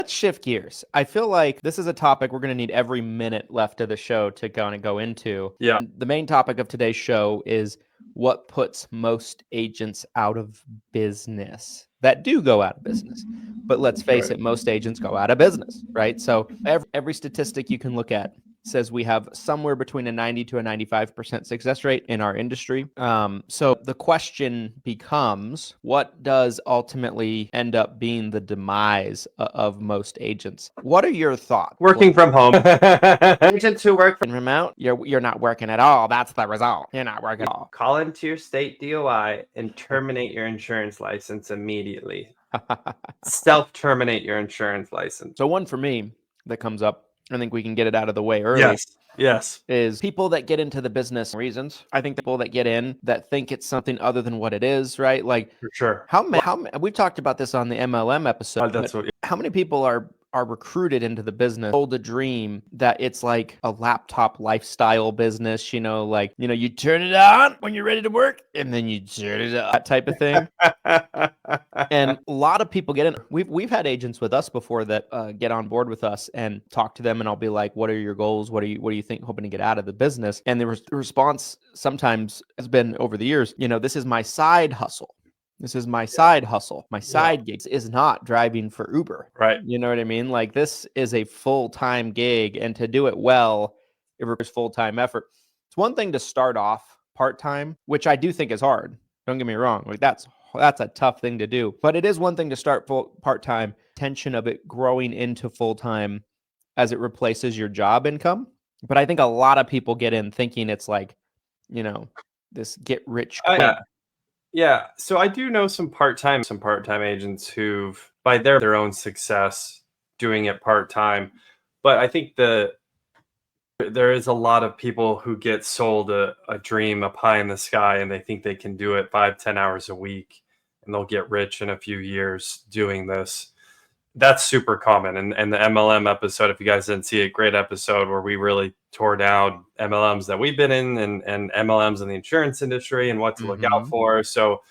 Let's shift gears. I feel like this is a topic we're going to need every minute left of the show to kind of go into. Yeah. The main topic of today's show is what puts most agents out of business that do go out of business. But let's face it, most agents go out of business, right? So every statistic you can look at says we have somewhere between a 90 to a 95% success rate in our industry. So the question becomes, what does ultimately end up being the demise of most agents? What are your thoughts? Working from home. Agents who work from out, you're not working at all. That's the result. You're not working at all. Call into your state DOI and terminate your insurance license immediately. Self-terminate your insurance license. So one for me that comes up, I think we can get it out of the way early. Yes. Is people that get into the business reasons. I think people that get in that think it's something other than what it is, right? Like, For sure. How we've talked about this on the MLM episode. How many people are recruited into the business, sold a dream that it's like a laptop lifestyle business, you turn it on when you're ready to work and then you turn it off, that type of thing. And a lot of people get in. We've had agents with us before that get on board with us and talk to them, and I'll be like, what are your goals? What do you think hoping to get out of the business? And the response sometimes has been over the years, this is my side hustle. This is my side hustle. My side gig is not driving for Uber. Right. You know what I mean? Like, this is a full-time gig, and to do it well, it requires full-time effort. It's one thing to start off part-time, which I do think is hard. Don't get me wrong. Like, that's a tough thing to do. But it is one thing to start part-time, tension of it growing into full-time as it replaces your job income. But I think a lot of people get in thinking it's like, this get rich quick. Yeah. So I do know some part-time agents who've, by their own success, doing it part-time. But I think there is a lot of people who get sold a dream, a pie in the sky, and they think they can do it 5-10 hours a week and they'll get rich in a few years doing this. That's super common. And the MLM episode, if you guys didn't see it, great episode where we really tore down MLMs that we've been in and MLMs in the insurance industry and what to look out for. So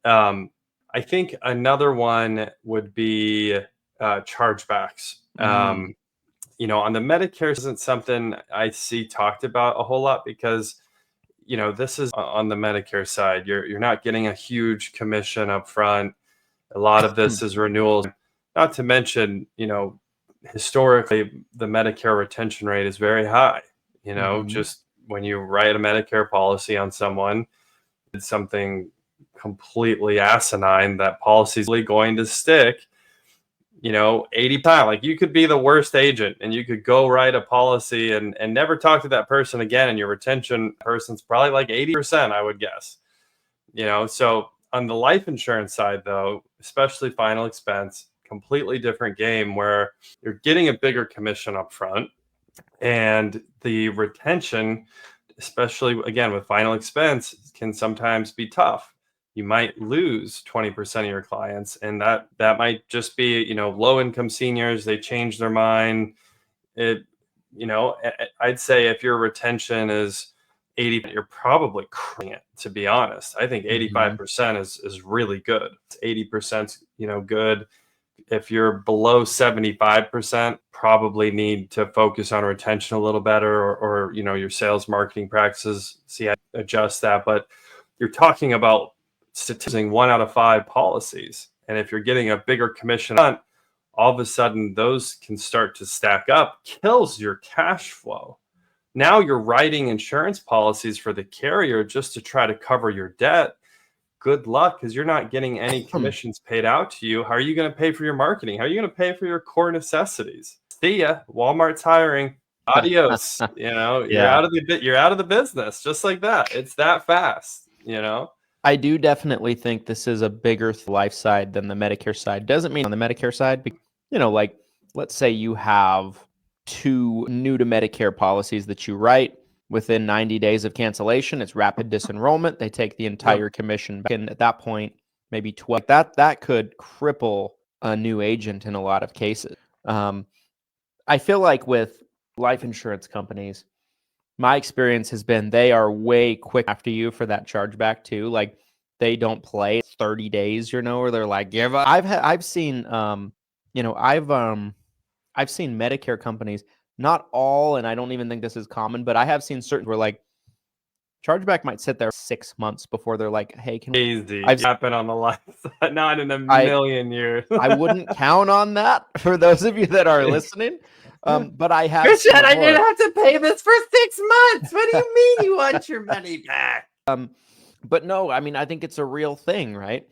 I think another one would be chargebacks. On the Medicare isn't something I see talked about a whole lot because, this is on the Medicare side. You're not getting a huge commission up front. A lot of this is renewals. Not to mention, historically, the Medicare retention rate is very high. Just when you write a Medicare policy on someone, it's something completely asinine. That policy is really going to stick, 80%. Like, you could be the worst agent and you could go write a policy and never talk to that person again. And your retention person's probably like 80%, I would guess. So on the life insurance side, though, especially final expense, completely different game where you're getting a bigger commission up front and the retention, especially again with final expense, can sometimes be tough. You might lose 20% of your clients, and that might just be low income seniors. They change their mind. I'd say if your retention is 80, you're probably crushing it, to be honest. I think 85% is really good. 80%, good. If you're below 75%, probably need to focus on retention a little better or your sales marketing practices, adjust that. But you're talking about statistically 1 out of 5 policies. And if you're getting a bigger commission, all of a sudden those can start to stack up, kills your cash flow. Now you're writing insurance policies for the carrier just to try to cover your debt. Good luck, because you're not getting any commissions paid out to you. How are you going to pay for your marketing? How are you going to pay for your core necessities? See ya. Walmart's hiring. Adios. You're out of the business just like that. It's that fast. I do definitely think this is a bigger life side than the Medicare side. Doesn't mean on the Medicare side, like, let's say you have 2 new to Medicare policies that you write. Within 90 days of cancellation, it's rapid disenrollment. They take the entire commission back. And at that point, maybe 12. That could cripple a new agent in a lot of cases. I feel like with life insurance companies, my experience has been they are way quick after you for that chargeback too. Like, they don't play 30 days, or they're like, give up. I've seen I've seen Medicare companies, not all, and I don't even think this is common, but I have seen certain where like chargeback might sit there 6 months before they're like, hey, can Easy. I've Happen on the life. Not in a I million years. I wouldn't count on that for those of you that are listening. But I have Christian, seen I before. didn't have to pay this for 6 months. What do you mean you want your money back? But no, I mean, I think it's a real thing, right?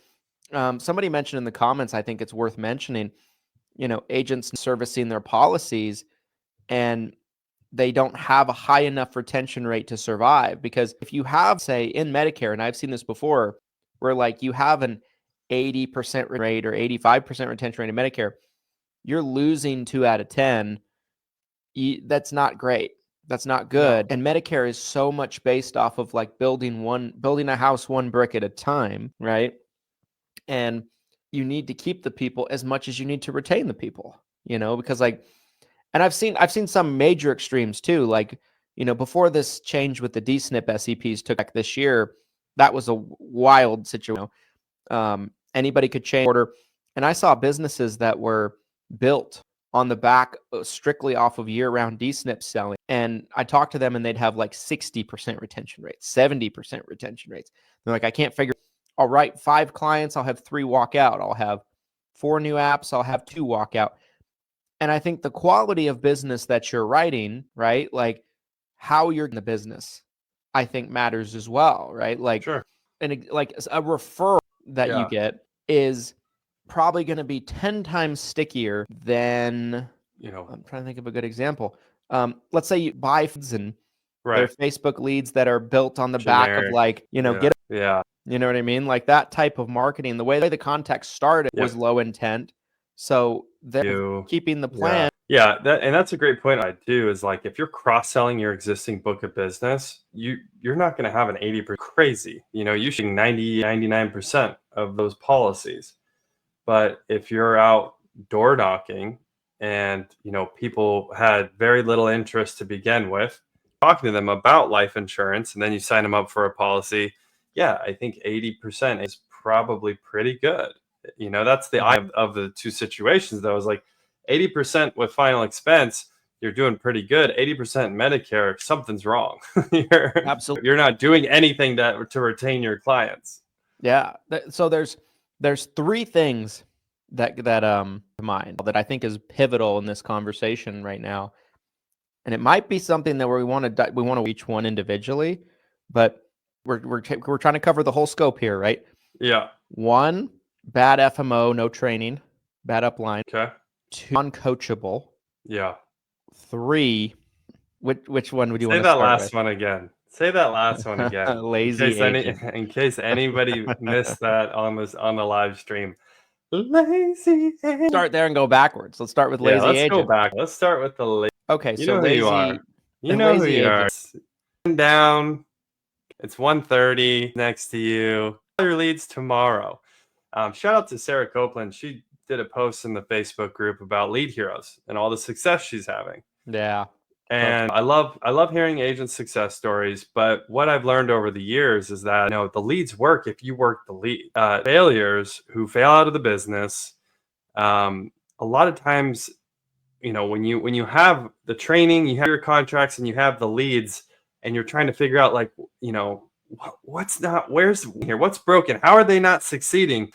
Somebody mentioned in the comments, I think it's worth mentioning, agents servicing their policies and they don't have a high enough retention rate to survive. Because if you have, say, in Medicare, and I've seen this before, where like you have an 80% rate or 85% retention rate in Medicare, you're losing 2 out of 10. That's not great. That's not good. No. And Medicare is so much based off of like building a house one brick at a time, right? And you need to keep the people as much as you need to retain the people, because like, and I've seen some major extremes too. Like, before this change with the DSNP SEPs took back this year, that was a wild situation. Anybody could change order. And I saw businesses that were built on the back strictly off of year-round DSNP selling. And I talked to them and they'd have like 60% retention rates, 70% retention rates. They're like, I can't figure, I'll write 5 clients, I'll have 3 walk out. I'll have 4 new apps, I'll have 2 walk out. And I think the quality of business that you're writing, right? Like how you're in the business, I think matters as well, right? Like, Sure. And like a referral that you get is probably going to be 10 times stickier than, I'm trying to think of a good example. Let's say you buy and their Facebook leads that are built on the back of like, get, you know what I mean? Like that type of marketing, the way the context started was low intent. So they're keeping the plan. Yeah, that's a great point. I do is like if you're cross-selling your existing book of business, you're not going to have an 80% crazy. You should 99% of those policies. But if you're out door knocking and people had very little interest to begin with, talking to them about life insurance, and then you sign them up for a policy, I think 80% is probably pretty good. That's the eye of the two situations, though, is like 80% with final expense, you're doing pretty good. 80% Medicare, something's wrong. Absolutely. You're not doing anything to retain your clients. Yeah. So there's 3 things that mind that I think is pivotal in this conversation right now. And it might be something that we want to each one individually, but we're trying to cover the whole scope here, right? Yeah. 1, bad FMO, no training, bad upline. Okay. 2, uncoachable. Yeah. 3, which one would you want to say that start last with? one again? Say that last one again. Lazy in case anybody missed that on the live stream. Lazy agent. Start there and go backwards. Let's start with lazy let's agent. Go back. Let's start with the lazy. Okay, You so know lazy. Who you are. You know who you are. Down. It's 1:30 next to you. All your leads tomorrow. Shout out to Sarah Copeland. She did a post in the Facebook group about lead heroes and all the success she's having. Yeah. And I love hearing agent success stories, but what I've learned over the years is that the leads work if you work the lead. Failures who fail out of the business, a lot of times, when you have the training, you have your contracts, and you have the leads, and you're trying to figure out like where's broken, how are they not succeeding?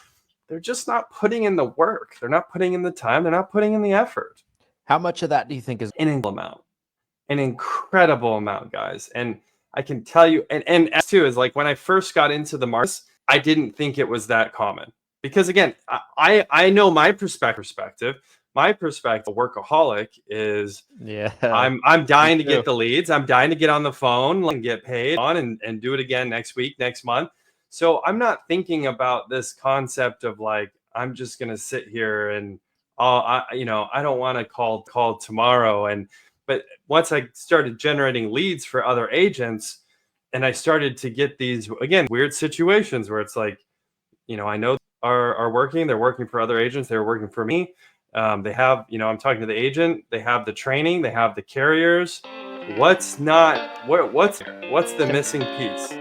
They're just not putting in the work. They're not putting in the time. They're not putting in the effort. How much of that do you think is an incredible amount, guys? And I can tell you, and as too is like when I first got into the market, I didn't think it was that common because again, I know my perspective. My perspective, workaholic, is I'm dying to get the leads. I'm dying to get on the phone and get paid on and do it again next week, next month. So I'm not thinking about this concept of like I'm just gonna sit here and I don't want to call tomorrow. But once I started generating leads for other agents, and I started to get these again weird situations where it's like, I know are working. They're working for other agents. They're working for me. They have, I'm talking to the agent. They have the training. They have the carriers. What's the missing piece?